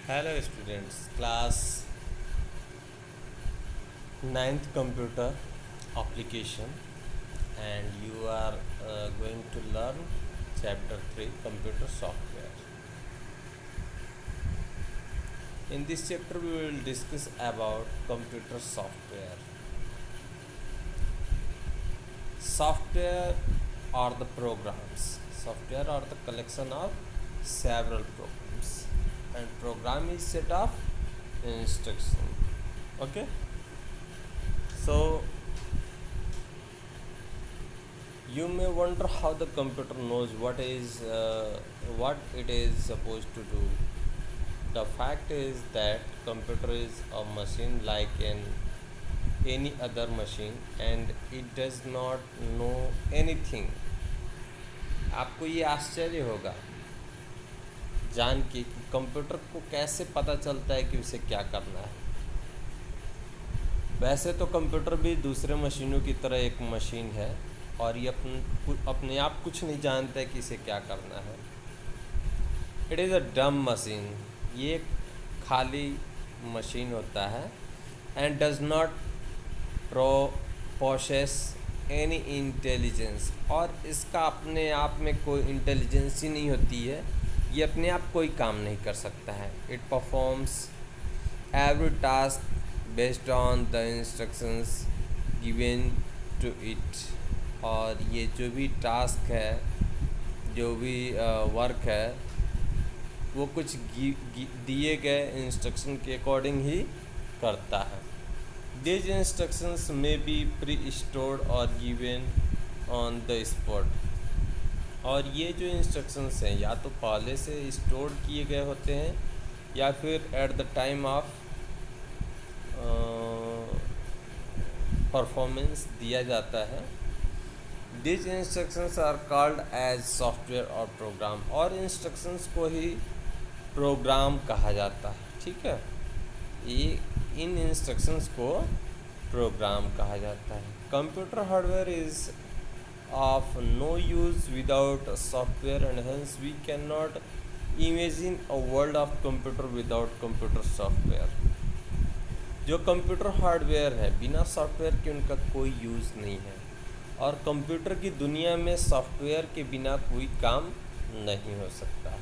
Hello students, class ninth computer application, and you are going to learn chapter 3 computer software. In this chapter we will discuss about computer software. Software are the programs. Software are the collection of several programs, and program is set of instruction. Okay, so you may wonder how the computer knows what it is supposed to do. The fact is that computer is a machine like any other machine, and it does not know anything. आपको ये आश्चर्य होगा जान के कि computer को कैसे पता चलता है कि उसे क्या करना है। वैसे तो कंप्यूटर भी दूसरे मशीनों की तरह एक मशीन है, और ये अपने आप कुछ नहीं जानता है कि इसे क्या करना है। इट इज़ अ डम मशीन, ये एक खाली मशीन होता है, and does not possess any intelligence, और इसका अपने आप में कोई इंटेलिजेंस ही नहीं होती है। ये अपने आप कोई काम नहीं कर सकता है। It performs every task based on the instructions given to it, और ये जो भी टास्क है, जो भी वर्क है, वो कुछ दिए गए इंस्ट्रक्शन के अकॉर्डिंग ही करता है। These instructions may be pre-stored or given on the spot, और ये जो इंस्ट्रक्शंस हैं या तो पहले से स्टोर किए गए होते हैं या फिर at the time of performance दिया जाता है। These instructions are called as software और प्रोग्राम, और इंस्ट्रक्शंस को ही प्रोग्राम कहा जाता है। ठीक है, ये इन इंस्ट्रक्शंस को प्रोग्राम कहा जाता है। Computer hardware is of no use without software, and hence we can not imagine a world of computer without computer software. जो कंप्यूटर हार्डवेयर है, बिना सॉफ्टवेयर के उनका कोई यूज़ नहीं है, और कंप्यूटर की दुनिया में सॉफ्टवेयर के बिना कोई काम नहीं हो सकता है।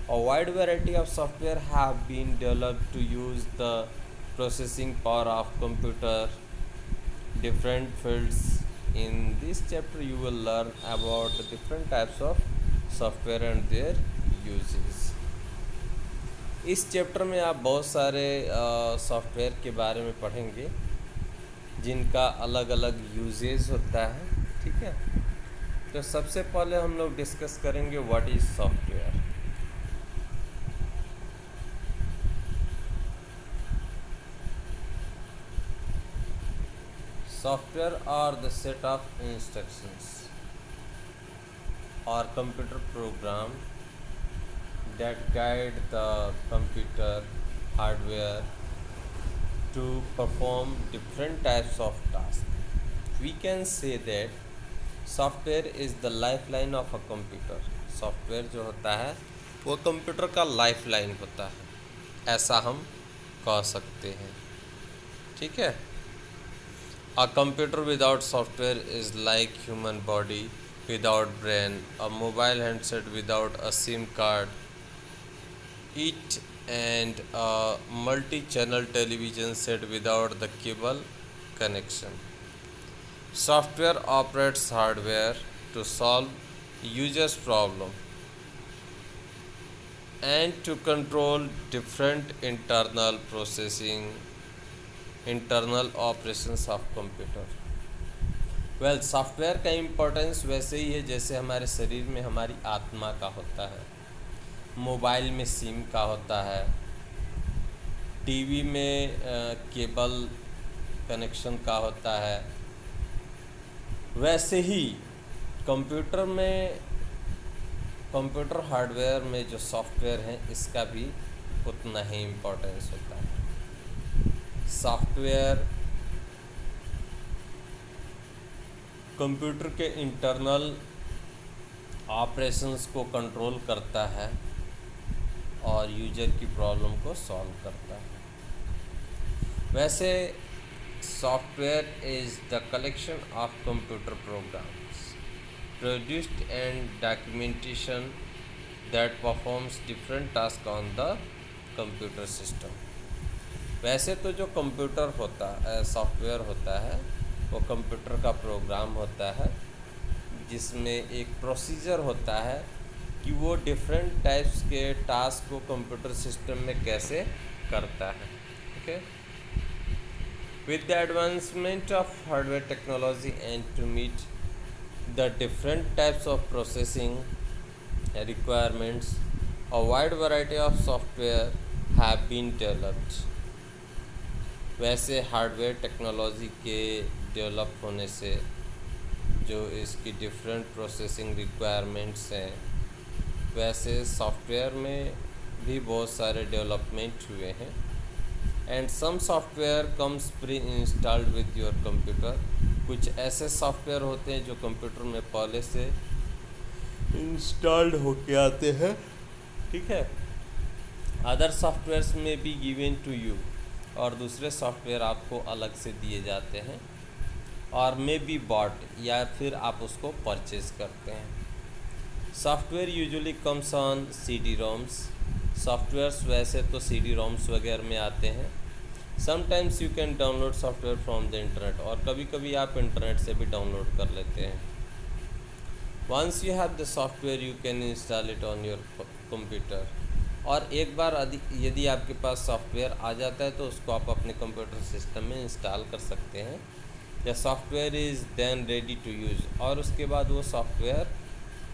A wide variety of software have been developed to use the processing power of computer. Different fields. In this chapter you will learn about the different types of software and their uses. इस chapter में आप बहुत सारे software के बारे में पढ़ेंगे जिनका अलग अलग यूजेस होता है। ठीक है, तो सबसे पहले हम लोग डिस्कस करेंगे what is software. Software are the set of instructions or computer program that guide the computer hardware to perform different types of tasks. We can say that software is the lifeline of a computer. Software जो होता है वो computer का lifeline होता है, ऐसा हम कह सकते हैं। ठीक है, A computer without software is like human body without brain, a mobile handset without a SIM card, it and a multi-channel television set without the cable connection. Software operates hardware to solve users' problem and to control different internal operations of computer. Well software का importance वैसे ही है जैसे हमारे शरीर में हमारी आत्मा का होता है, मोबाइल में सिम का होता है, टीवी में केबल कनेक्शन का होता है। वैसे ही कंप्यूटर में, कंप्यूटर हार्डवेयर में जो सॉफ्टवेयर है इसका भी उतना ही इम्पोर्टेंस होता है। सॉफ्टवेयर कंप्यूटर के इंटरनल ऑपरेशंस को कंट्रोल करता है, और यूजर की प्रॉब्लम को सॉल्व करता है। वैसे software is the collection of computer programs produced and documentation that performs different task on the computer system. वैसे तो जो कंप्यूटर होता है, सॉफ्टवेयर होता है, वो कंप्यूटर का प्रोग्राम होता है जिसमें एक प्रोसीजर होता है कि वो डिफरेंट टाइप्स के टास्क को कंप्यूटर सिस्टम में कैसे करता है। Okay, with the advancement of hardware technology and to meet the different types of processing requirements, a wide variety of software have been developed। वैसे हार्डवेयर टेक्नोलॉजी के develop होने से जो इसकी डिफरेंट प्रोसेसिंग रिक्वायरमेंट्स हैं, वैसे सॉफ्टवेयर में भी बहुत सारे डेवलपमेंट हुए हैं। And some software comes pre installed with your computer. कुछ ऐसे सॉफ्टवेयर होते हैं जो कंप्यूटर में पहले से इंस्टॉल्ड होके आते हैं, ठीक है। अदर सॉफ्टवेयर्स में बी गिवन टू यू, और दूसरे सॉफ्टवेयर आपको अलग से दिए जाते हैं, और मे बी बॉट, या फिर आप उसको परचेज करते हैं। Software usually comes on CD-ROMs। Softwares वैसे तो CD-ROMs वगैरह में आते हैं। Sometimes you can download software from the internet, और कभी कभी आप इंटरनेट से भी डाउनलोड कर लेते हैं। Once you have the software you can install it on your computer. और एक बार यदि आपके पास सॉफ्टवेयर आ जाता है तो उसको आप अपने कंप्यूटर सिस्टम में इंस्टॉल कर सकते हैं। The software is then ready to use, और उसके बाद वो सॉफ्टवेयर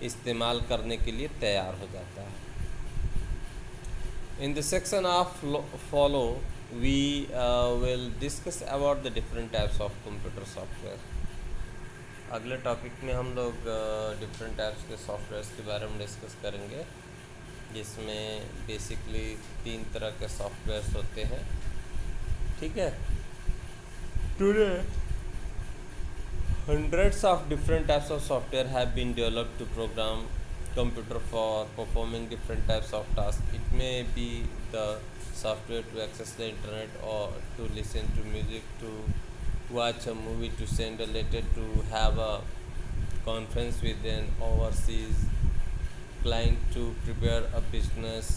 इस्तेमाल करने के लिए तैयार हो जाता है। In the section of follow we will discuss about the different types of computer software. अगले टॉपिक में हम लोग डिफरेंट टाइप्स के सॉफ्टवेयर्स के बारे में डिस्कस करेंगे, जिसमें बेसिकली 3 तरह के सॉफ्टवेयर्स होते हैं, ठीक है। Today hundreds of different types of software have been developed to program computer for performing different types of tasks. It may be the software to access the internet, or to listen to music, to watch a movie, to send a letter, to have a conference with an overseas client, to prepare a business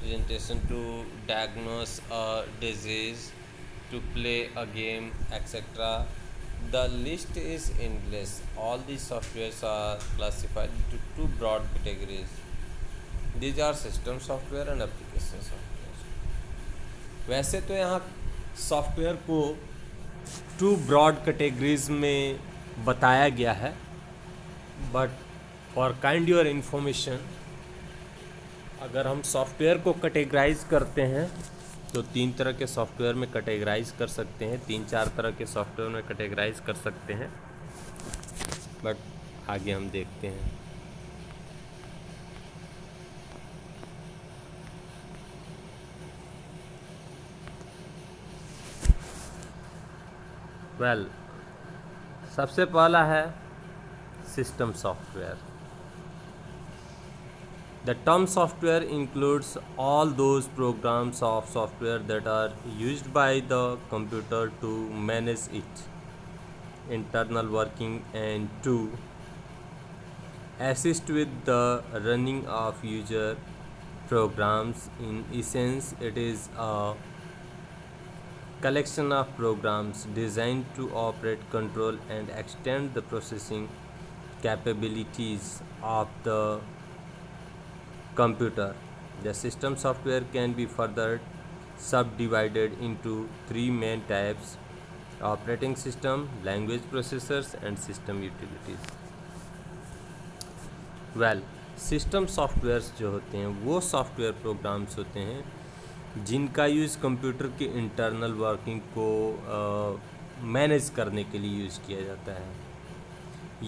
presentation, to diagnose a disease, to play a game, etc. The list is endless. All these softwares are classified into 2 broad categories. These are system software and application software। वैसे तो यहाँ software को 2 broad categories में बताया गया है, but for kind your information, अगर हम सॉफ्टवेयर को कैटेगराइज करते हैं तो 3 तरह के सॉफ्टवेयर में कैटेगराइज कर सकते हैं, 3-4 तरह के सॉफ्टवेयर में कैटेगराइज कर सकते हैं, बट आगे हम देखते हैं। वेल, सबसे पहला है system software. The term software includes all those programs of software that are used by the computer to manage its internal working and to assist with the running of user programs. In essence, it is a collection of programs designed to operate, control, and extend the processing capabilities of the computer. The system software can be further subdivided into 3 main types: operating system, language processors, and system utilities। Well, system softwares जो होते हैं वो software programmes होते हैं जिनका use computer के internal working को manage करने के लिए यूज़ किया जाता है।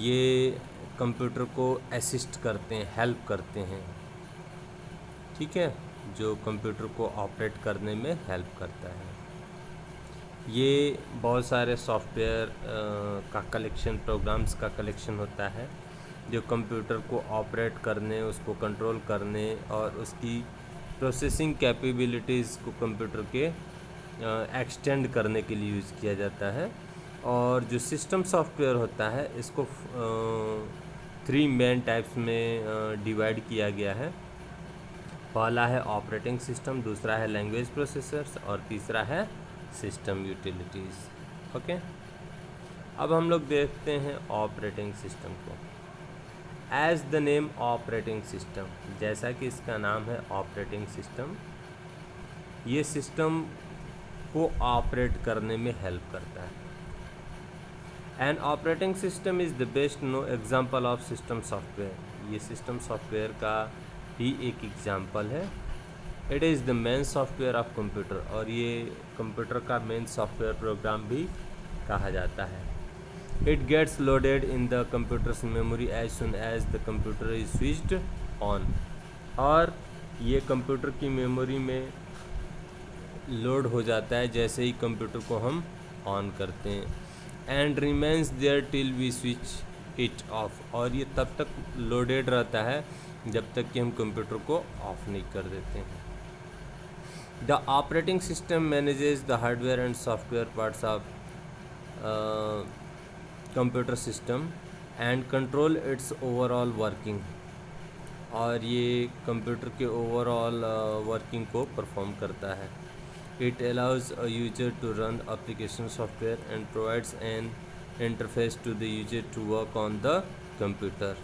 ये कंप्यूटर को असिस्ट करते हैं, हेल्प करते हैं, ठीक है, जो कंप्यूटर को ऑपरेट करने में हेल्प करता है। ये बहुत सारे सॉफ्टवेयर का कलेक्शन, प्रोग्राम्स का कलेक्शन होता है जो कंप्यूटर को ऑपरेट करने, उसको कंट्रोल करने और उसकी प्रोसेसिंग कैपेबिलिटीज़ को कंप्यूटर के एक्सटेंड करने के लिए यूज़ किया जाता है। और जो सिस्टम सॉफ्टवेयर होता है इसको 3 मेन टाइप्स में डिवाइड किया गया है। पहला है ऑपरेटिंग सिस्टम, दूसरा है लैंग्वेज प्रोसेसर्स और तीसरा है सिस्टम यूटिलिटीज़। ओके, अब हम लोग देखते हैं ऑपरेटिंग सिस्टम को। As the name operating system, जैसा कि इसका नाम है ऑपरेटिंग सिस्टम, ये सिस्टम को ऑपरेट करने में हेल्प करता है। An operating system is the best known example of system software, ये सिस्टम सॉफ्टवेयर का ही एक एग्जाम्पल है। It is the main software of computer, और ये कंप्यूटर का मेन सॉफ्टवेयर प्रोग्राम भी कहा जाता है। It gets loaded in the computer's memory as soon as the computer is switched on, और ये कंप्यूटर की मेमोरी में लोड हो जाता है जैसे ही कंप्यूटर को हम ऑन करते हैं। And remains there till we switch it off, और ये तब तक लोडेड रहता है जब तक कि हम कंप्यूटर को ऑफ नहीं कर देते हैं। The operating system manages the hardware and software parts of computer system and control it's overall working, और ये कंप्यूटर के ओवरऑल वर्किंग को परफॉर्म करता है। It allows a user to run application software and provides an interface to the user to work on the computer.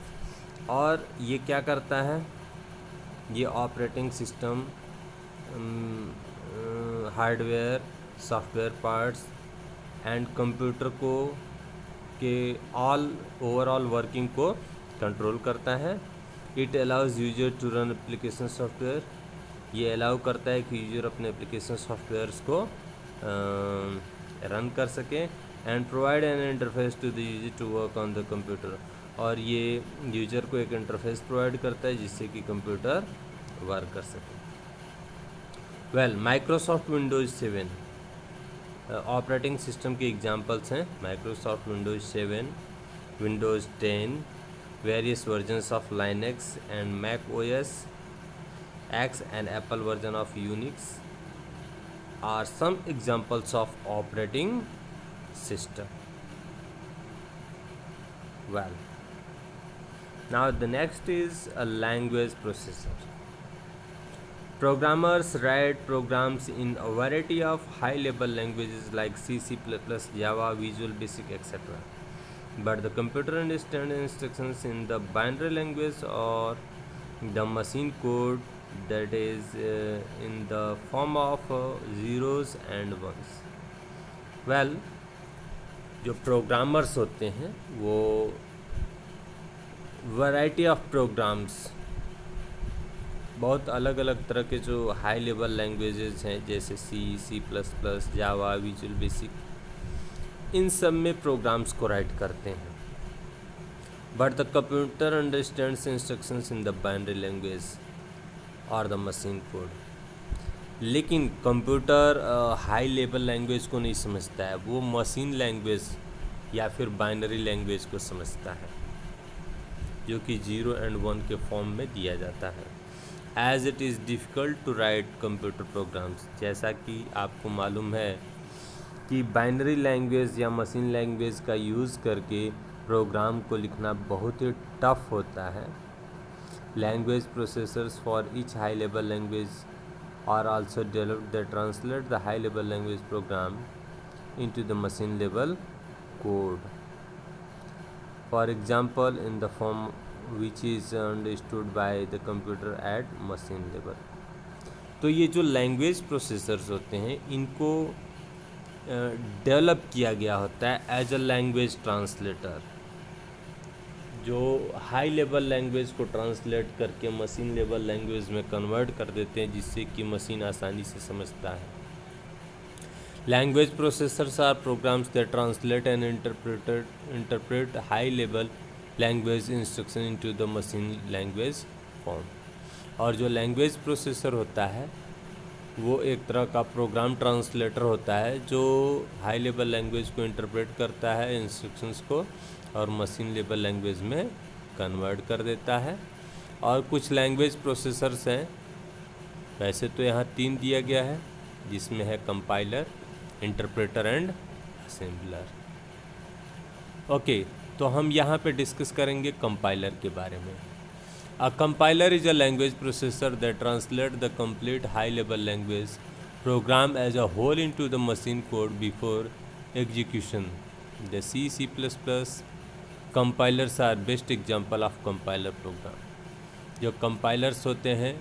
और ये क्या करता है, ये operating system hardware, software parts and computer को के ओवरऑल वर्किंग को कंट्रोल करता है। It allows user to run application software, ये अलाउ करता है कि यूजर अपने एप्लीकेशन सॉफ्टवेयर्स को रन कर सके। And provide an interface to the user to work on the computer, और ये यूजर को एक इंटरफेस प्रोवाइड करता है जिससे कि कंप्यूटर वर्क कर सके। Well, Microsoft Windows 7 operating system के एग्जांपल्स हैं। Microsoft Windows 7, Windows 10, various versions of Linux and Mac OS X and Apple version of Unix are some examples of operating system. Well, now the next is a language processor. Programmers write programs in a variety of high-level languages like C, C++, Java, Visual Basic, etc. But the computer understands instructions in the binary language or the machine code, that is in the form of zeros and ones. Well, जो programmers होते हैं वो variety of programs, बहुत अलग अलग तरह के जो हाई लेवल लैंग्वेजेस हैं जैसे सी, सी प्लस प्लस, जावा, विजुअल बेसिक, इन सब में प्रोग्राम्स को राइट करते हैं। But the computer understands instructions in the binary language और द मशीन कोड, लेकिन कंप्यूटर हाई लेवल लैंग्वेज को नहीं समझता है, वो मशीन लैंग्वेज या फिर बाइनरी लैंग्वेज को समझता है जो कि 0 and 1 के फॉर्म में दिया जाता है। As it is difficult to right computer programs, जैसा कि आपको मालूम है कि बाइनरी लैंग्वेज या मशीन लैंग्वेज का यूज़ करके प्रोग्राम को लिखना बहुत ही टफ होता है। Language processors for each high level language are also developed that translate the high level language program into the machine level code, for example in the form which is understood by the computer at machine level. तो ये जो language processors होते हैं इनको develop किया गया होता है एज अ लैंग्वेज ट्रांसलेटर, जो हाई लेवल लैंग्वेज को ट्रांसलेट करके मशीन लेवल लैंग्वेज में कन्वर्ट कर देते हैं जिससे कि मशीन आसानी से समझता है। Language processors are programs that translate and interpret high level language instruction into the machine language form. और जो लैंग्वेज प्रोसेसर होता है वो एक तरह का प्रोग्राम ट्रांसलेटर होता है जो हाई लेवल लैंग्वेज को इंटरप्रेट करता है इंस्ट्रक्शंस को और मशीन लेवल लैंग्वेज में कन्वर्ट कर देता है। और कुछ लैंग्वेज प्रोसेसर्स हैं वैसे तो यहाँ 3 दिया गया है, जिसमें है compiler, interpreter and assembler. Okay, तो हम यहाँ पे डिस्कस करेंगे कंपाइलर के बारे में। A compiler is a language processor that translate the complete high level language program as a whole into the machine code before execution. The C++ compilers are best example of compiler program. जो compilers होते हैं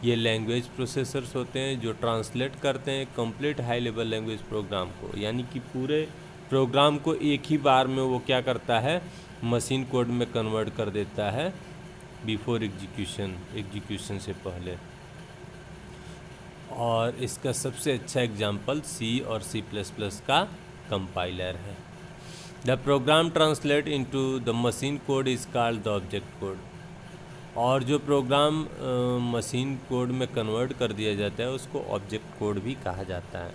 ये language processors होते हैं जो translate करते हैं complete high level language programme को, यानी कि पूरे प्रोग्राम को एक ही बार में वो क्या करता है, मशीन कोड में कन्वर्ट कर देता है बिफोर एग्जीक्यूशन से पहले। और इसका सबसे अच्छा एग्जांपल C और C++ का कंपाइलर है। The program translate into the machine code is called the object code. और जो प्रोग्राम मशीन कोड में कन्वर्ट कर दिया जाता है उसको ऑब्जेक्ट कोड भी कहा जाता है।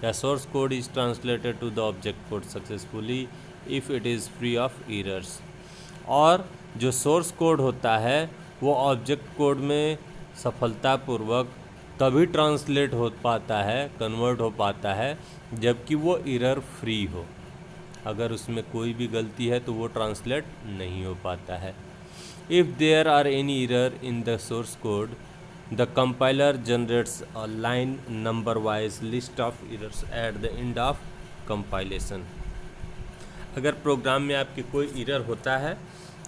The source code is translated to the object code successfully if it is free of errors. और जो सोर्स कोड होता है वो ऑब्जेक्ट कोड में सफलतापूर्वक तभी ट्रांसलेट हो पाता है, कन्वर्ट हो पाता है, जबकि वो एरर फ्री हो। अगर उसमें कोई भी गलती है तो वो ट्रांसलेट नहीं हो पाता है। If there are any error in the source code the compiler generates a line number wise list of errors at the end of compilation. अगर प्रोग्राम में आपके कोई एरर होता है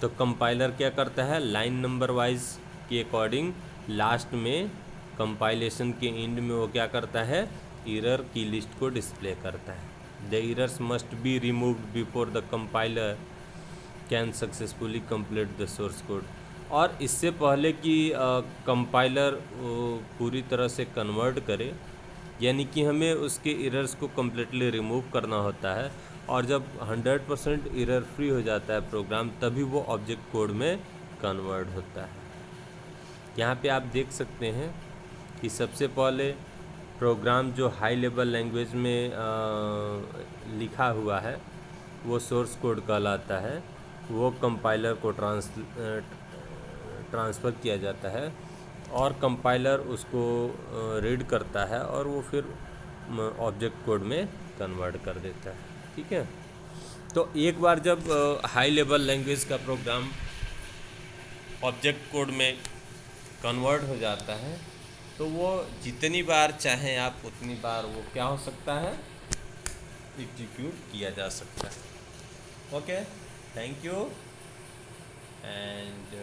तो कंपाइलर क्या करता है, लाइन नंबर वाइज के अकॉर्डिंग लास्ट में कंपाइलेशन के एंड में वो क्या करता है, एरर की लिस्ट को डिस्प्ले करता है। The errors must be removed before the compiler can successfully complete the source code. और इससे पहले कि कंपाइलर पूरी तरह से कन्वर्ट करे, यानी कि हमें उसके एरर्स को कम्प्लीटली रिमूव करना होता है। और जब 100% एरर फ्री हो जाता है प्रोग्राम, तभी वो ऑब्जेक्ट कोड में कन्वर्ट होता है। यहाँ पे आप देख सकते हैं कि सबसे पहले प्रोग्राम जो हाई लेवल लैंग्वेज में लिखा हुआ है वो सोर्स कोड कहलाता है। वो कंपाइलर को ट्रांसफ़र किया जाता है और कंपाइलर उसको रीड करता है और वो फिर ऑब्जेक्ट कोड में कन्वर्ट कर देता है। ठीक है, तो एक बार जब हाई लेवल लैंग्वेज का प्रोग्राम ऑब्जेक्ट कोड में कन्वर्ट हो जाता है तो वो जितनी बार चाहें आप उतनी बार वो क्या हो सकता है, एग्जीक्यूट किया जा सकता है। Okay, thank you and